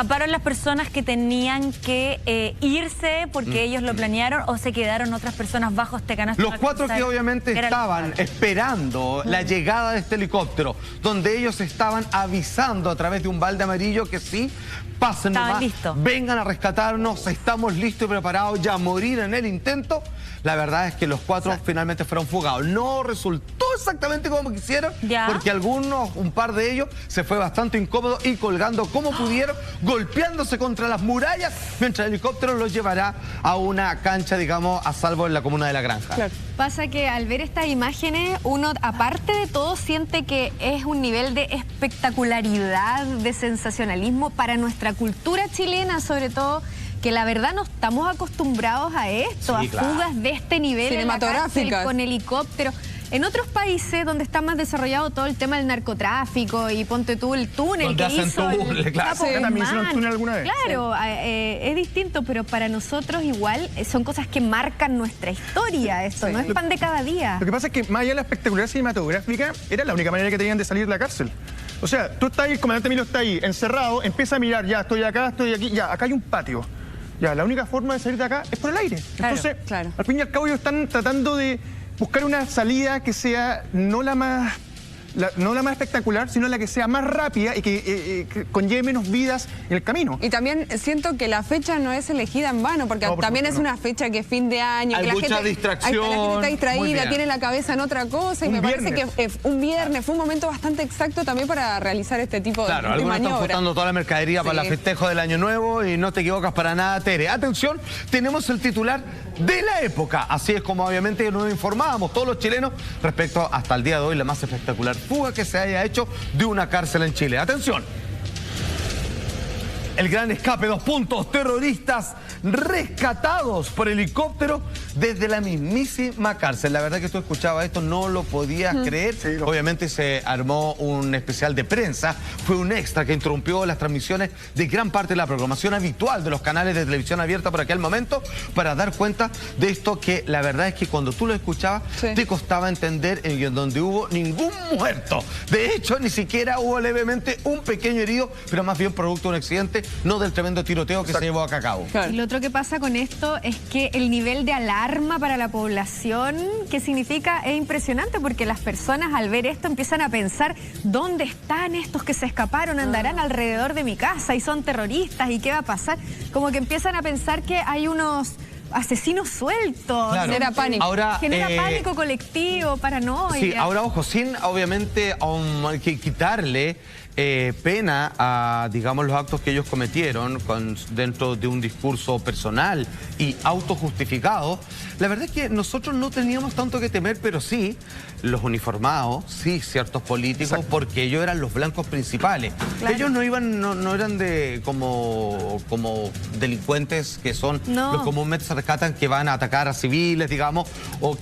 ¿Escaparon las personas que tenían que irse porque ellos lo planearon o se quedaron otras personas bajo este canasto? Los 4 que obviamente estaban esperando la llegada de este helicóptero, donde ellos estaban avisando a través de un balde amarillo que sí, pasen nomás, vengan a rescatarnos, estamos listos y preparados ya a morir en el intento. La verdad es que los 4 finalmente fueron fugados. No resultó exactamente como quisieron, porque un par de ellos, se fue bastante incómodo y colgando como pudieron, golpeándose contra las murallas, mientras el helicóptero los llevará a una cancha, digamos, a salvo en la comuna de La Granja. Claro. Pasa que al ver estas imágenes, uno, aparte de todo, siente que es un nivel de espectacularidad, de sensacionalismo para nuestra cultura chilena, sobre todo, que la verdad no estamos acostumbrados a esto, a fugas de este nivel cinematográficas, con helicóptero. En otros países donde está más desarrollado todo el tema del narcotráfico y ponte tú el túnel que hizo el Chapo Guzmán. ¿También hicieron túnel alguna vez? Claro, es distinto, pero para nosotros igual son cosas que marcan nuestra historia. Esto no es pan de cada día. Lo que pasa es que más allá de la espectacularidad cinematográfica, era la única manera que tenían de salir de la cárcel. O sea, tú estás ahí, el comandante Emilio está ahí, encerrado, empieza a mirar, ya estoy acá, estoy aquí, ya, acá hay un patio. Ya, la única forma de salir de acá es por el aire. Entonces, al fin y al cabo ellos están tratando de buscar una salida que sea no la más espectacular, sino la que sea más rápida y que conlleve menos vidas en el camino. Y también siento que la fecha no es elegida en vano, porque también es una fecha que es fin de año, hay que mucha distracción, la gente está distraída, tiene la cabeza en otra cosa, y me parece que un viernes fue un momento bastante exacto también para realizar este tipo de maniobras. Algunos están juntando toda la mercadería para el festejo del Año Nuevo y no te equivocas para nada, Tere. Atención, tenemos el titular de la época. Así es como obviamente nos informábamos todos los chilenos respecto hasta el día de hoy la más espectacular fuga que se haya hecho de una cárcel en Chile. Atención. El gran escape, 2 puntos, terroristas rescatados por helicóptero desde la mismísima cárcel. La verdad que tú escuchabas esto, no lo podías creer. Sí, obviamente se armó un especial de prensa, fue un extra que interrumpió las transmisiones de gran parte de la programación habitual de los canales de televisión abierta por aquel momento para dar cuenta de esto que la verdad es que cuando tú lo escuchabas te costaba entender en donde hubo ningún muerto. De hecho, ni siquiera hubo levemente un pequeño herido, pero más bien producto de un accidente, no del tremendo tiroteo que se llevó a cabo. Y lo otro que pasa con esto es que el nivel de alarma para la población, que significa, es impresionante, porque las personas al ver esto empiezan a pensar, ¿dónde están estos que se escaparon? Andarán alrededor de mi casa y son terroristas, ¿y qué va a pasar? Como que empiezan a pensar que hay unos asesinos sueltos. Genera pánico. Ahora, genera pánico colectivo, paranoia. Sí, ahora ojo, sin obviamente que quitarle pena a, digamos, los actos que ellos cometieron dentro de un discurso personal y autojustificado. La verdad es que nosotros no teníamos tanto que temer, pero sí los uniformados, sí ciertos políticos, porque ellos eran los blancos principales. Ellos no iban, no eran de como delincuentes que son los comúnmente se rescatan, que van a atacar a civiles, digamos,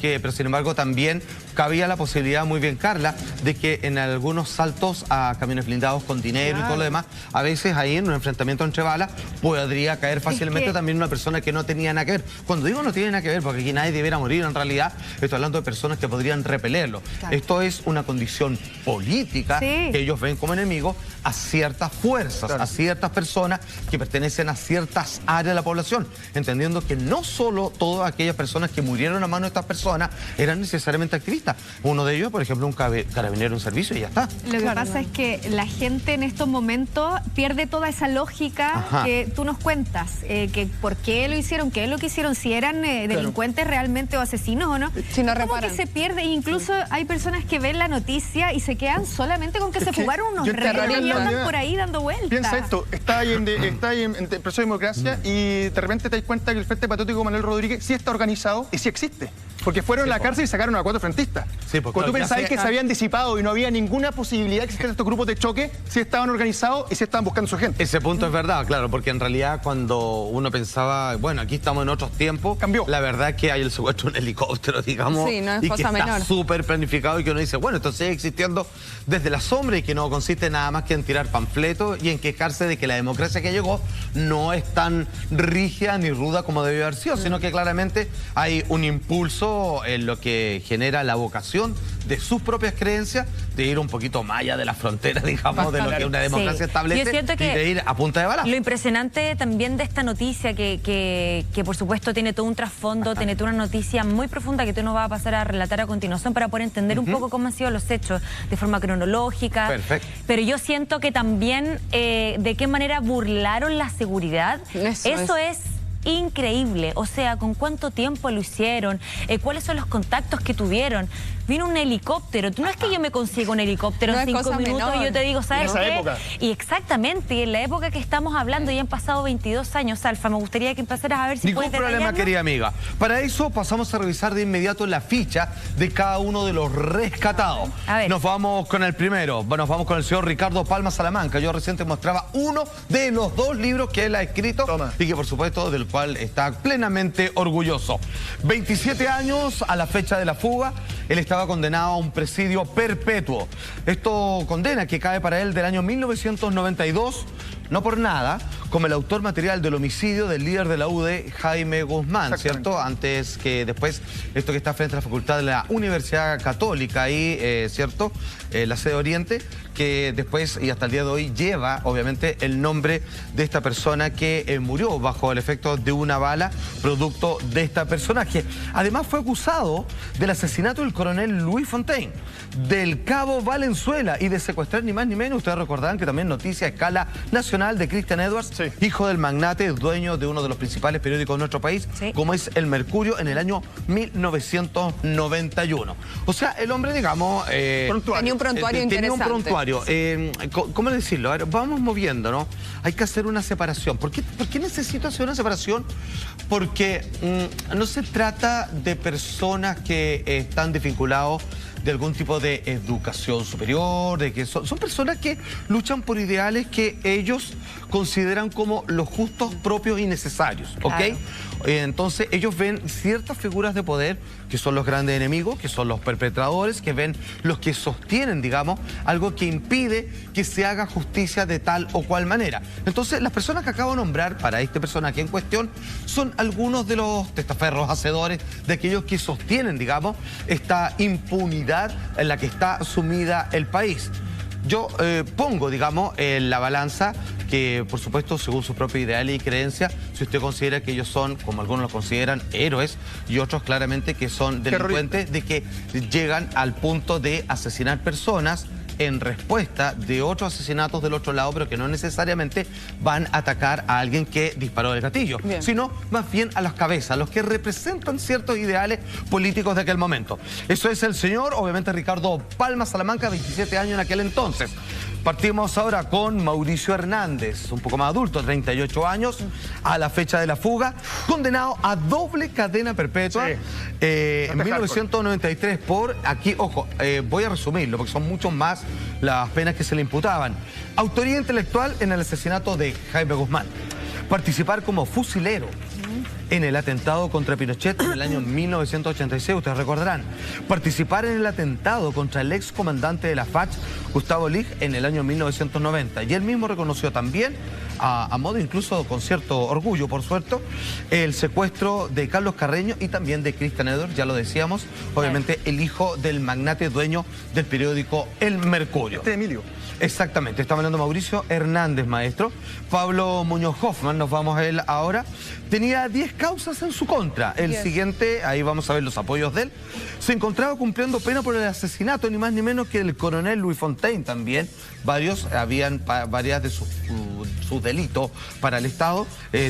pero sin embargo también cabía la posibilidad, muy bien Carla, de que en algunos saltos a camiones blindados con dinero y todo lo demás, a veces ahí en un enfrentamiento entre balas podría caer fácilmente también una persona que no tenía nada que ver. Cuando digo no tiene nada que ver, porque aquí nadie debiera morir, en realidad estoy hablando de personas que podrían repelerlo. Esto es una condición política que ellos ven como enemigos a ciertas fuerzas, a ciertas personas que pertenecen a ciertas áreas de la población, entendiendo que no solo todas aquellas personas que murieron a mano de estas personas eran necesariamente activistas. Uno de ellos, por ejemplo, un carabinero en servicio y ya está. Lo que pasa es que la gente en estos momentos pierde toda esa lógica que tú nos cuentas, que por qué lo hicieron, qué es lo que hicieron, si eran delincuentes realmente o asesinos o no. Si no ¿Cómo que se pierde? Incluso hay personas que ven la noticia y se quedan solamente con que se fugaron unos reos y andan por ahí dando vueltas. Piensa esto, está ahí en proceso de democracia y de repente te das cuenta que el Frente Patriótico Manuel Rodríguez sí está organizado y sí existe. Porque fueron a la cárcel y sacaron a 4 frentistas. Cuando tú pensabas que se habían disipado y no había ninguna posibilidad de que existieran estos grupos de choque, sí estaban organizados y sí estaban buscando su gente. Ese punto es verdad, claro, porque en realidad cuando uno pensaba, bueno, aquí estamos en otros tiempos, cambió. La verdad es que hay el secuestro de un helicóptero, digamos, no es y cosa que menor. está súper planificado y que uno dice, bueno, esto sigue existiendo desde la sombra y que no consiste nada más que en tirar panfletos y en quejarse de que la democracia que llegó no es tan rígida ni ruda como debió haber sido, sino que claramente hay un impulso primero en lo que genera la vocación de sus propias creencias, de ir un poquito más allá de la frontera, digamos, de lo que una democracia establece, yo siento que y de ir a punta de balazo. Lo impresionante también de esta noticia, que por supuesto tiene todo un trasfondo, tiene toda una noticia muy profunda que tú nos vas a pasar a relatar a continuación para poder entender un poco cómo han sido los hechos de forma cronológica. Perfecto. Pero yo siento que también de qué manera burlaron la seguridad. Eso es increíble. O sea, ¿con cuánto tiempo lo hicieron? ¿Cuáles son los contactos que tuvieron? Vino un helicóptero. No es que yo me consiga un helicóptero en 5 minutos y yo te digo, ¿sabes qué? Época. Y exactamente, en la época que estamos hablando, ya han pasado 22 años, Alfa. Me gustaría que empezaras a ver si Ningún puedes problema, detallarnos. querida amiga. Para eso pasamos a revisar de inmediato la ficha de cada uno de los rescatados. A ver. Nos vamos con el primero. Bueno, nos vamos con el señor Ricardo Palma Salamanca. Yo recién te mostraba uno de los 2 libros que él ha escrito. Toma. Y que por supuesto del cual está plenamente orgulloso. 27 años a la fecha de la fuga. Él estaba condenado a un presidio perpetuo. Esto condena que cae para él del año 1992, no por nada, como el autor material del homicidio del líder de la UD, Jaime Guzmán, ¿cierto? Antes que después, esto que está frente a la facultad de la Universidad Católica, ahí, ¿cierto? La sede Oriente, que después y hasta el día de hoy lleva, obviamente, el nombre de esta persona que murió bajo el efecto de una bala, producto de este personaje. Además, fue acusado del asesinato del coronel Luis Fontaine, del cabo Valenzuela y de secuestrar ni más ni menos. Ustedes recordarán que también noticia a escala nacional de Christian Edwards, sí, hijo del magnate, dueño de uno de los principales periódicos de nuestro país, sí, como es El Mercurio, en el año 1991. O sea, el hombre, digamos... tenía un prontuario interesante. Tenía un prontuario. ¿Cómo decirlo? A ver, vamos moviendo, ¿no? Hay que hacer una separación. ¿Por qué necesito hacer una separación? Porque no se trata de personas que están desvinculados de algún tipo de educación superior, de que son personas que luchan por ideales que ellos consideran como los justos, propios y necesarios, ¿ok? Claro. Entonces ellos ven ciertas figuras de poder que son los grandes enemigos, que son los perpetradores, que ven los que sostienen, digamos, algo que impide que se haga justicia de tal o cual manera. Entonces las personas que acabo de nombrar para este personaje en cuestión son algunos de los testaferros hacedores, de aquellos que sostienen, digamos, esta impunidad en la que está sumida el país. Yo pongo, digamos, en la balanza que, por supuesto, según sus propios ideales y creencias, si usted considera que ellos son, como algunos lo consideran, héroes, y otros claramente que son delincuentes, de que llegan al punto de asesinar personas en respuesta de otros asesinatos del otro lado, pero que no necesariamente van a atacar a alguien que disparó el gatillo, sino más bien a las cabezas, a los que representan ciertos ideales políticos de aquel momento. Eso es el señor, obviamente, Ricardo Palma Salamanca, 27 años en aquel entonces. Partimos ahora con Mauricio Hernández, un poco más adulto, 38 años, a la fecha de la fuga, condenado a doble cadena perpetua en 1993 por, aquí, ojo, voy a resumirlo porque son muchos más las penas que se le imputaban. Autoría intelectual en el asesinato de Jaime Guzmán. Participar como fusilero en el atentado contra Pinochet en el año 1986, ustedes recordarán. Participar en el atentado contra el ex comandante de la FACH, Gustavo Lig, en el año 1990. Y él mismo reconoció también, a modo incluso con cierto orgullo, por suerte, el secuestro de Carlos Carreño y también de Christian Edwards, ya lo decíamos, obviamente el hijo del magnate dueño del periódico El Mercurio. Emilio. Exactamente, estamos hablando de Mauricio Hernández, maestro. Pablo Muñoz Hoffman, nos vamos a él ahora. Tenía 10 causas en su contra. El siguiente, ahí vamos a ver los apoyos de él. Se encontraba cumpliendo pena por el asesinato, ni más ni menos que del coronel Luis Fontaine también. Varias de sus delitos para el Estado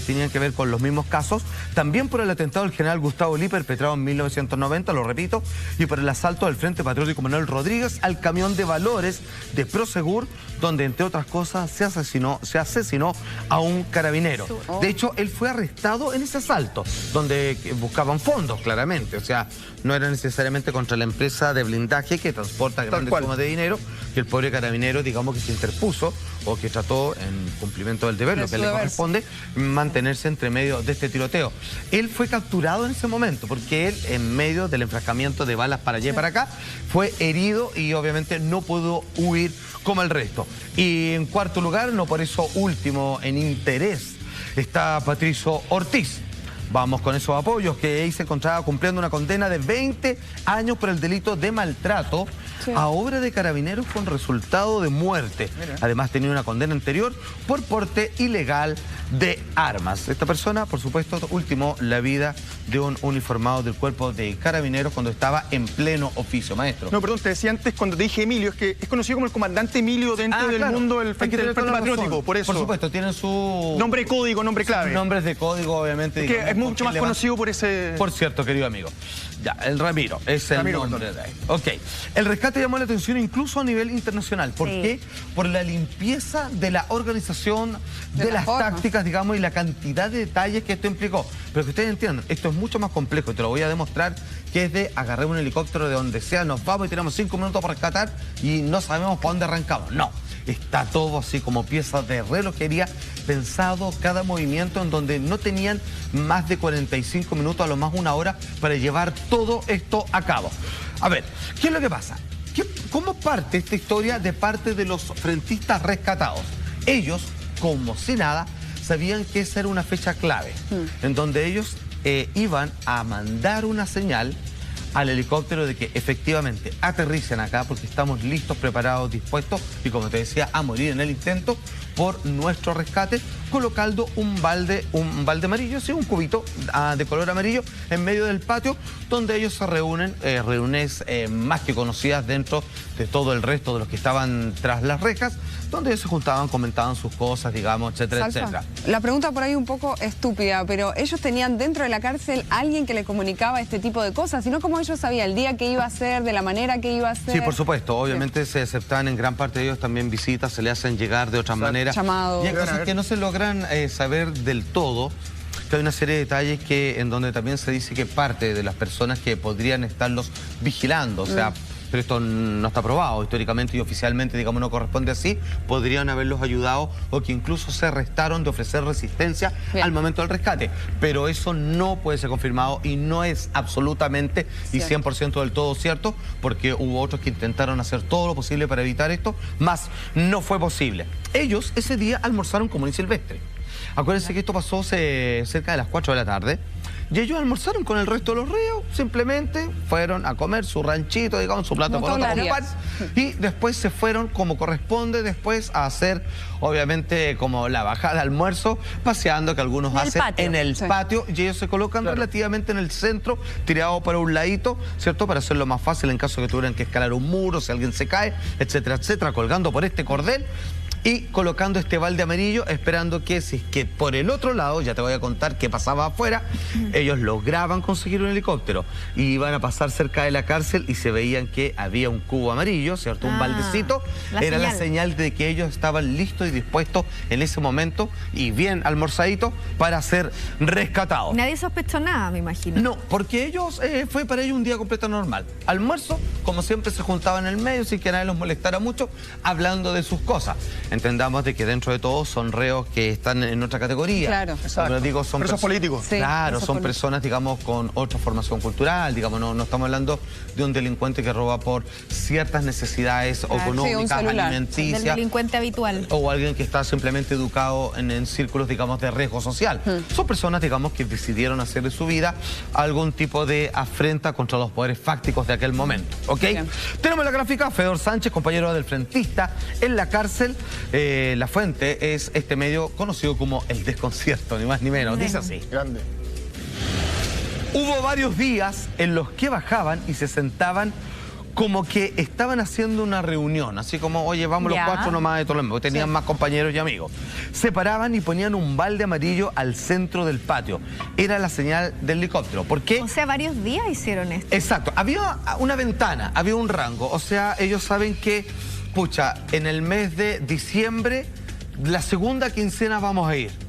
tenían que ver con los mismos casos. También por el atentado del general Gustavo Lee, perpetrado en 1990, lo repito, y por el asalto del Frente Patriótico Manuel Rodríguez al camión de valores de Prosegur, donde, entre otras cosas, se asesinó a un carabinero. De hecho, él fue arrestado en ese asalto, donde buscaban fondos, claramente. O sea, no era necesariamente contra la empresa de blindaje que transporta grandes sumas de dinero, que el pobre carabinero, digamos, que se interpuso o que trató, en cumplimiento del deber, lo que le corresponde, mantenerse entre medio de este tiroteo. Él fue capturado en ese momento, porque él, en medio del enfrascamiento de balas para allá y para acá, fue herido y obviamente no pudo huir como el resto. Y en cuarto lugar, no por eso último en interés, está Patricio Ortiz. Vamos con esos apoyos, que ahí se encontraba cumpliendo una condena de 20 años por el delito de maltrato a obra de Carabineros con resultado de muerte. Además tenía una condena anterior por porte ilegal de armas. Esta persona, por supuesto, ultimó la vida de un uniformado del cuerpo de Carabineros cuando estaba en pleno oficio, maestro. No, perdón, te decía antes cuando te dije Emilio, es que es conocido como el comandante Emilio dentro del mundo del Frente Patriótico, por eso. Por supuesto, tienen su... Nombre código, nombre clave. Nombres de código, obviamente. Es que es mucho más conocido por ese... Por cierto, querido amigo. Ya, el Ramiro, es el nombre de ahí. Ok. El rescate llamó la atención incluso a nivel internacional. ¿Por qué? Por la limpieza de la organización, de las tácticas, digamos, y la cantidad de detalles que esto implicó. Pero que ustedes entiendan, esto es mucho más complejo y te lo voy a demostrar, que es de agarrar un helicóptero de donde sea, nos vamos y tenemos 5 minutos para rescatar y no sabemos para dónde arrancamos. No. Está todo así como piezas de relojería, pensado cada movimiento, en donde no tenían más de 45 minutos, a lo más 1 hora, para llevar todo esto a cabo. A ver, ¿qué es lo que pasa? ¿Cómo parte esta historia de parte de los frentistas rescatados? Ellos, como si nada, sabían que esa era una fecha clave, en donde ellos iban a mandar una señal al helicóptero de que efectivamente aterricen acá porque estamos listos, preparados, dispuestos y, como te decía, a morir en el intento por nuestro rescate, colocando un balde amarillo, sí, un cubito de color amarillo en medio del patio, donde ellos se reúnen, reuniones más que conocidas dentro de todo el resto de los que estaban tras las rejas, donde ellos se juntaban, comentaban sus cosas, digamos, etcétera, etcétera. La pregunta por ahí un poco estúpida, pero ellos tenían dentro de la cárcel alguien que les comunicaba este tipo de cosas, sino como ellos sabían el día que iba a ser, de la manera que iba a ser. Sí, por supuesto, obviamente se aceptan en gran parte de ellos también visitas, se le hacen llegar de otras maneras. Llamados. Y hay cosas que no se logran saber del todo, que hay una serie de detalles en donde también se dice que parte de las personas que podrían estarlos vigilando, o sea, pero esto no está probado históricamente y oficialmente, digamos, no corresponde así, podrían haberlos ayudado o que incluso se restaron de ofrecer resistencia al momento del rescate. Pero eso no puede ser confirmado y no es absolutamente y 100% del todo cierto, porque hubo otros que intentaron hacer todo lo posible para evitar esto, más no fue posible. Ellos ese día almorzaron como en Silvestre. Acuérdense que esto pasó cerca de las 4 de la tarde. Y ellos almorzaron con el resto de los ríos, simplemente fueron a comer su ranchito, digamos, su plato con otro pan, y después se fueron como corresponde después a hacer, obviamente, como la bajada de almuerzo, paseando, que algunos hacen en el patio, y ellos se colocan relativamente en el centro, tirado para un ladito, ¿cierto? Para hacerlo más fácil en caso de que tuvieran que escalar un muro, si alguien se cae, etcétera, etcétera, colgando por este cordel y colocando este balde amarillo, esperando que si es que por el otro lado, ya te voy a contar qué pasaba afuera, ellos lograban conseguir un helicóptero y iban a pasar cerca de la cárcel y se veían que había un cubo amarillo, ¿cierto? Un baldecito, era la señal de que ellos estaban listos y dispuestos en ese momento y bien almorzaditos para ser rescatados. Nadie sospechó nada, me imagino. No, porque ellos, fue para ellos un día completo normal. Almuerzo, como siempre, se juntaban en el medio sin que nadie los molestara mucho, hablando de sus cosas. Entendamos de que dentro de todo son reos que están en otra categoría. Claro, exacto. Pero digo, son presos políticos. Sí, claro, son personas, digamos, con otra formación cultural, digamos, no estamos hablando de un delincuente que roba por ciertas necesidades económicas, alimenticias. Del delincuente habitual. O alguien que está simplemente educado en círculos, digamos, de riesgo social. Son personas, digamos, que decidieron hacer de su vida algún tipo de afrenta contra los poderes fácticos de aquel momento, ¿ok? Tenemos la gráfica, Fedor Sánchez, compañero del Frentista, en la cárcel. La fuente es este medio conocido como El Desconcierto, ni más ni menos. Dice así. Grande. Hubo varios días en los que bajaban y se sentaban como que estaban haciendo una reunión, así como, oye, vamos los 4 nomás de Tolema, porque tenían más compañeros y amigos. Se paraban y ponían un balde amarillo al centro del patio. Era la señal del helicóptero. ¿Por qué? O sea, varios días hicieron esto. Exacto. Había una ventana, había un rango. O sea, ellos saben que, pucha, en el mes de diciembre, la segunda quincena vamos a ir.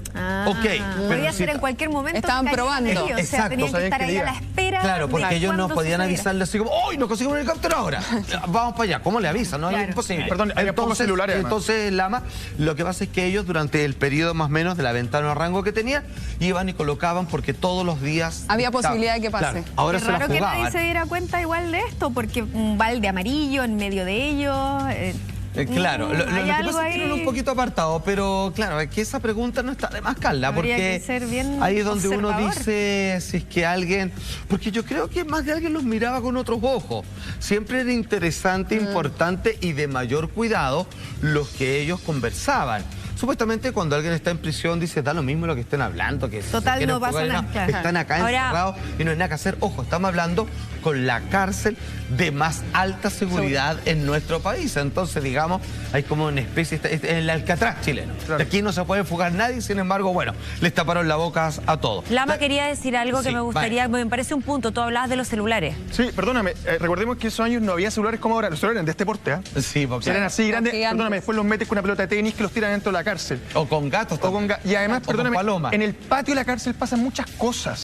Podía ser en cualquier momento. Estaban probando. O sea, tenían que estar ahí a la espera. Claro, porque ellos no podían avisarle así como, ¡hoy nos conseguimos un helicóptero ahora! Vamos para allá. ¿Cómo le avisan? No, es imposible. Perdón, había pocos celulares. Entonces, Lama, lo que pasa es que ellos durante el periodo más o menos de la ventana o rango que tenían, iban y colocaban porque todos los días... Había posibilidad de que pase. Claro, ahora es se la raro jugaban. que nadie se diera cuenta igual de esto, porque un balde amarillo en medio de ellos... Claro, lo que hay algo pasa es que ahí. un poquito apartado, pero claro, es que esa pregunta no está de más, Carla, Habría porque que ser bien ahí es donde uno observador. dice si es que alguien, porque yo creo que más de alguien los miraba con otros ojos. Siempre era interesante, importante y de mayor cuidado los que ellos conversaban. Supuestamente cuando alguien está en prisión dice, da lo mismo lo que estén hablando, que Total, se quieren no pasa enfocar en nada. están acá Ahora- encerrados y no hay nada que hacer. Ojo, estamos hablando con la cárcel de más alta seguridad en nuestro país. Entonces, digamos, hay como una especie, el Alcatraz chileno. Claro. De aquí no se puede fugar nadie, sin embargo, bueno, les taparon la boca a todos. Lama quería decir algo que Sí, me gustaría, vale. me parece un punto, tú hablabas de los celulares. Sí, perdóname, recordemos que esos años no había celulares como ahora, los celulares eran de este porte, ¿ah? Sí, porque... Eran así grandes, gigantes. perdóname, después los metes con una pelota de tenis que los tiran dentro de la cárcel. O con gatos Y además, o con perdóname, palomas. en el patio de la cárcel pasan muchas cosas.